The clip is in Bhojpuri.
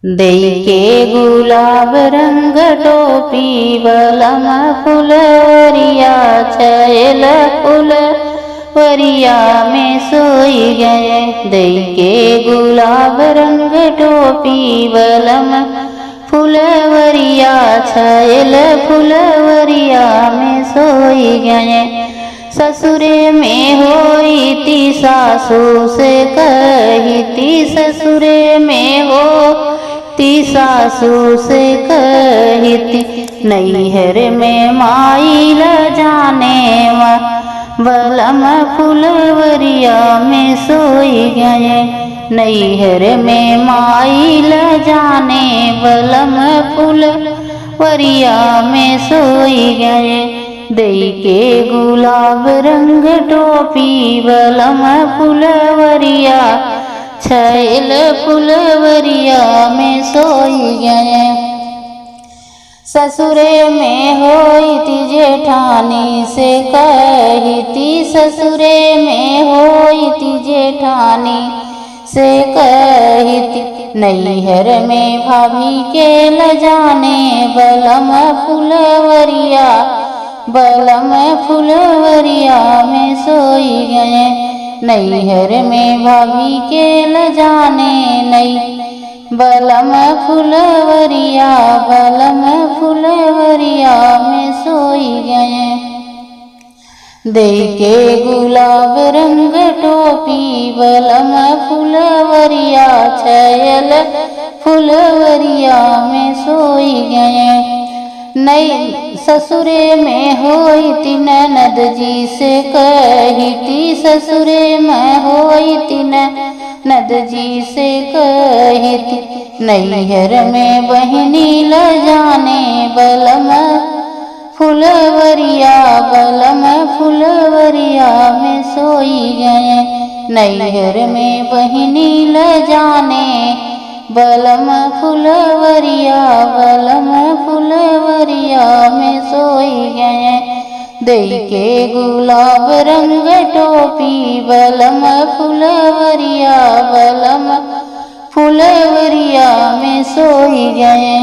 दई के गुलाब रंग टोपी बलम फुलवरिया छैल फुलवरिया में सोई गए। दई के गुलाब रंग टोपी बलम फुलवरिया छैल फुलवरिया में सोई गए। ससुरे में होई ती सासू से कही ती, ससुरे में हो ती सासू से कही ती, नैहर में माई ल जाने बलम फुलवरिया में सोई गए। नैहर में माई ल जाने बलम फुलवरिया में सोई गए। दई के गुलाब रंग टोपी बलम फुलवरिया छैल फुलवरिया में सोई गए। ससुरे में होई ती जेठानी से कही ती, ससुरे में होई ती जेठानी से कही ती, नैहर में भाभी के ल जाने बलम फुलवरिया बलम फुलवरिया में सोई गए। नैहर में भाभी के ल जाने नई बलम फुलवरिया बलम फुलवरिया में सोई गए। दई के गुलाब रंग टोपी बलम फुलवरिया छैल फुलवरिया में सोई गए। नई ससुरे में होई ती ननद जी से कही ती, ससुरे में होई ती ननद जी से कही ती, नैहर में बहनी ल जाने बलम फुलवरिया बलम फुलवरिया में सोई गए। नैहर में बहनी ल जाने बलम फुलवरिया बलम फुलवरिया में सोई गए। दई के गुलाब रंग टोपी बलम फुलवरिया बलम फुलवरिया में सोई गए।